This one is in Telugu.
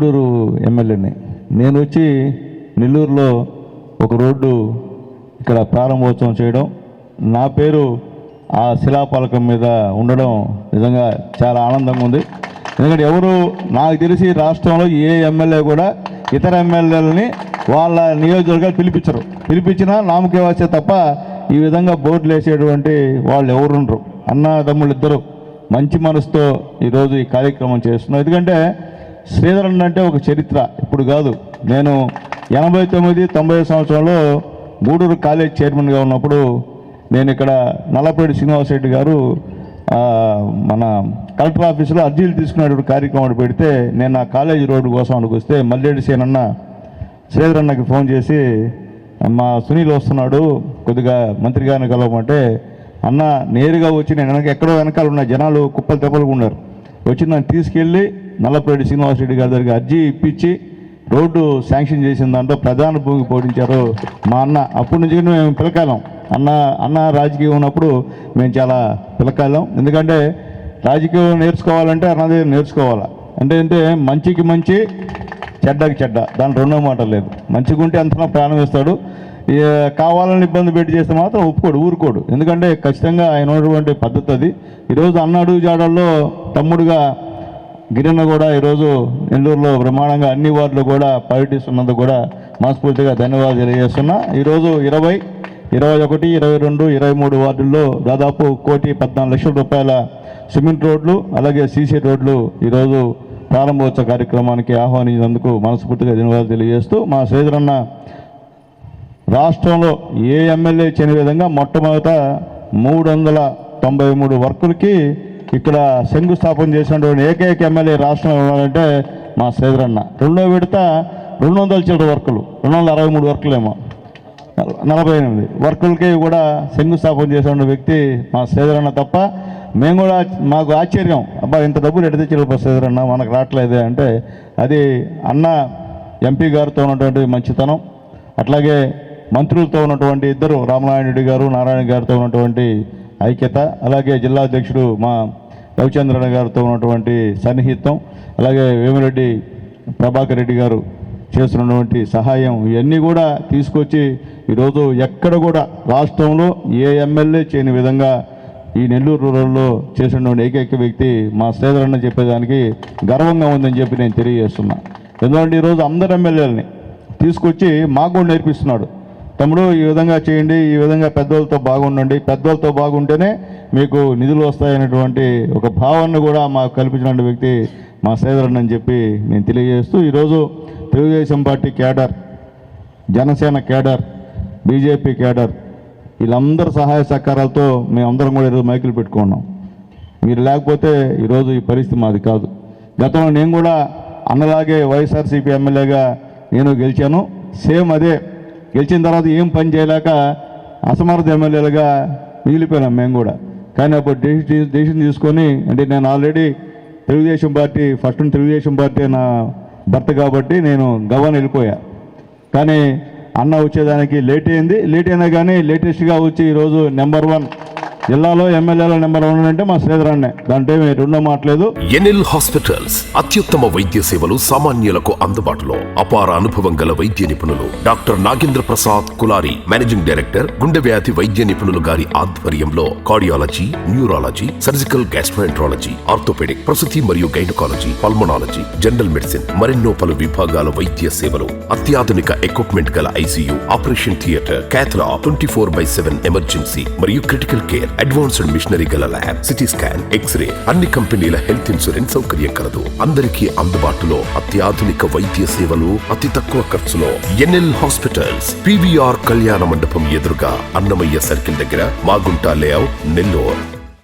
గూడూరు ఎమ్మెల్యేని. నేను వచ్చి నెల్లూరులో ఒక రోడ్డు ఇక్కడ ప్రారంభోత్సవం చేయడం, నా పేరు ఆ శిలాఫలకం మీద ఉండడం నిజంగా చాలా ఆనందంగా ఉంది. ఎందుకంటే ఎవరు నాకు తెలిసి రాష్ట్రంలో ఏ ఎమ్మెల్యే కూడా ఇతర ఎమ్మెల్యేలని వాళ్ళ నియోజకవర్గాలు పిలిపించినా నామకే వచ్చే తప్ప ఈ విధంగా బోర్డులు వేసేటువంటి వాళ్ళు ఎవరు ఉండరు. అన్నదమ్ములు ఇద్దరు మంచి మనసుతో ఈరోజు ఈ కార్యక్రమం చేస్తున్నాం. ఎందుకంటే శ్రీధర్ అన్న అంటే ఒక చరిత్ర, ఇప్పుడు కాదు. నేను 89-90 సంవత్సరంలో గూడూరు కాలేజ్ చైర్మన్గా ఉన్నప్పుడు నేను ఇక్కడ నల్లపరెడ్డి శ్రీనివాసరెడ్డి గారు మన కలెక్టర్ ఆఫీసులో అర్జీలు తీసుకునేటువంటి కార్యక్రమం పెడితే నేను ఆ కాలేజీ రోడ్డు కోసం అనుకొస్తే మల్లేడి సేనన్న శ్రీధర్ అన్నకి ఫోన్ చేసి, మా సునీల్ వస్తున్నాడు, కొద్దిగా మంత్రి గారిని కలవమంటే, అన్న నేరుగా వచ్చి నేను ఎక్కడో వెనకాల ఉన్న జనాలు కుప్పలు తెప్పలుగా ఉన్నారు, వచ్చి నన్ను తీసుకెళ్ళి నల్లపరెడ్డి శ్రీనివాసరెడ్డి గారి దగ్గరికి అర్జీ ఇప్పించి రోడ్డు శాంక్షన్ చేసిన దాంట్లో ప్రధాన భూమికి పోడించారు మా అన్న. అప్పటి నుంచి మేము పిలకాలం. అన్న రాజకీయం ఉన్నప్పుడు మేము చాలా పిలకాలం. ఎందుకంటే రాజకీయం నేర్చుకోవాలంటే అన్న దగ్గర నేర్చుకోవాలా. అంటే మంచికి మంచి, చెడ్డకి చెడ్డ, దాని రెండో మాట లేదు. మంచిగా ఉంటే అంతలా ప్రాణం వేస్తాడు, కావాలని ఇబ్బంది పెట్టి చేస్తే మాత్రం ఊరుకోడు. ఎందుకంటే ఖచ్చితంగా ఆయన ఉన్నటువంటి పద్ధతి అది. ఈరోజు అన్న అడుగు జాడల్లో తమ్ముడుగా గిరిన్న కూడా ఈరోజు నెల్లూరులో బ్రహ్మాండంగా అన్ని వార్డులు కూడా పర్యటిస్తున్నందుకు కూడా మనస్ఫూర్తిగా ధన్యవాదాలు తెలియజేస్తున్నా. ఈరోజు 20, 21, 22, 23 వార్డుల్లో దాదాపు 1,14,00,000 రూపాయల సిమెంట్ రోడ్లు అలాగే సీసీ రోడ్లు ఈరోజు ప్రారంభోత్సవ కార్యక్రమానికి ఆహ్వానించినందుకు మనస్ఫూర్తిగా ధన్యవాదాలు తెలియజేస్తూ, మా శ్రీధరన్న రాష్ట్రంలో ఏ ఎమ్మెల్యే చేయని విధంగా మొట్టమొదట 393 వర్కులకి ఇక్కడ శంకుస్థాపన చేసినటువంటి ఏకైక ఎమ్మెల్యే రాష్ట్రంలో ఉన్నాడంటే మా శ్రీధరన్న. రెండో విడత 200 చిల్లర వర్కులు, 263 వర్కులేమో, 48 వర్కులకి కూడా శంకుస్థాపన చేసిన వ్యక్తి మా శ్రీధరన్న తప్ప మేము కూడా మాకు ఆశ్చర్యం, అబ్బా ఇంత డబ్బులు ఎడ తెచ్చి శ్రీధరన్న మనకు రావట్లేదే అంటే అది అన్న ఎంపీ గారితో ఉన్నటువంటి మంచితనం, అట్లాగే మంత్రులతో ఉన్నటువంటి ఇద్దరు రామనారాయణ గారు నారాయణ గారితో ఉన్నటువంటి ఐక్యత, అలాగే జిల్లా అధ్యక్షుడు మా రవిచంద్రన్ గారితో ఉన్నటువంటి సన్నిహితం, అలాగే వేమిరెడ్డి ప్రభాకర్ రెడ్డి గారు చేస్తున్నటువంటి సహాయం, ఇవన్నీ కూడా తీసుకొచ్చి ఈరోజు ఎక్కడ కూడా రాష్ట్రంలో ఏ ఎమ్మెల్యే చేయని విధంగా ఈ నెల్లూరు రూరల్లో చేసినటువంటి ఏకైక వ్యక్తి మా శ్రీధర్ అన్న చెప్పేదానికి గర్వంగా ఉందని చెప్పి నేను తెలియజేస్తున్నా. ఎందుకంటే ఈరోజు అందరు ఎమ్మెల్యేలని తీసుకొచ్చి మాకు కూడా నేర్పిస్తున్నాడు. తమ్ముడు ఈ విధంగా చేయండి, ఈ విధంగా పెద్దోళ్ళతో బాగుండండి, పెద్దోళ్ళతో బాగుంటేనే మీకు నిధులు వస్తాయనేటువంటి ఒక భావాన్ని కూడా మాకు కల్పించిన వ్యక్తి మా శ్రీధర్ అన్న అని చెప్పి నేను తెలియజేస్తూ, ఈరోజు Telugu Desam party cadre, Janasena cadre, BJP cadre వీళ్ళందరూ సహాయ సహకారాలతో మేమందరం కూడా ఈరోజు మైకులు పెట్టుకున్నాం. మీరు లేకపోతే ఈరోజు ఈ పరిస్థితి మాది కాదు. గతంలో నేను కూడా అన్నలాగే వైఎస్ఆర్సీపీ ఎమ్మెల్యేగా నేను గెలిచాను. సేమ్ అదే గెలిచిన తర్వాత ఏం పని చేయలేక అసమర్థ ఎమ్మెల్యేలుగా మిగిలిపోయినాం మేము కూడా. కానీ అప్పుడు డెసిషన్ తీసుకొని, అంటే నేను already Telugu Desam party Telugu Desam party నా భర్త కాబట్టి నేను గవర్నర్ వెళ్ళిపోయా. కానీ అన్న వచ్చేదానికి లేట్ అయినా కానీ లేటెస్ట్గా వచ్చి ఈరోజు నెంబర్ 1 జిల్లాలో ఎమ్మెల్యేలో నెంబర్ 1 అంటే మా శ్రీధర్ అన్నే, దాంట్లో రెండో మాట్లేదు. ఎన్ఎల్ హాస్పిటల్స్ అత్యుత్తమ వైద్య సేవలు సామాన్యులకు అందుబాటులో. అపార అనుభవం గల వైద్య నిపుణులు doctor Nagendra Prasad Kulari, managing director, గుండె వ్యాధి వైద్య నిపుణులు గారి ఆధ్వర్యంలో cardiology, neurology, surgical gastroenterology, orthopaedic, ప్రసూతి మరియు గైనకాలజీ, పల్మనాలజీ, జనరల్ మెడిసిన్ మరెన్నో పలు విభాగాల వైద్య సేవలు, అత్యాధునిక ఎక్విప్మెంట్ గల ICU, operation theatre, cath lab, 24/7 emergency మరియు క్రిటికల్ కేర్, అడ్వాన్స్డ్ మిషనరీ గల ల్యాబ్, సిటీ స్కాన్, ఎక్స్రే, అన్ని కంపెనీల హెల్త్ ఇన్సూరెన్స్ సౌకర్యం కలదు. అందరికీ అందుబాటులో అత్యాధునిక వైద్య సేవలు అతి తక్కువ ఖర్చులో. ఎన్ఎల్ హాస్పిటల్స్, పివిఆర్ కళ్యాణ మండపం ఎదురుగా, అన్నమయ్య సర్కిల్ దగ్గర, మాగుంట లేఅవుట్, నెల్లూరు.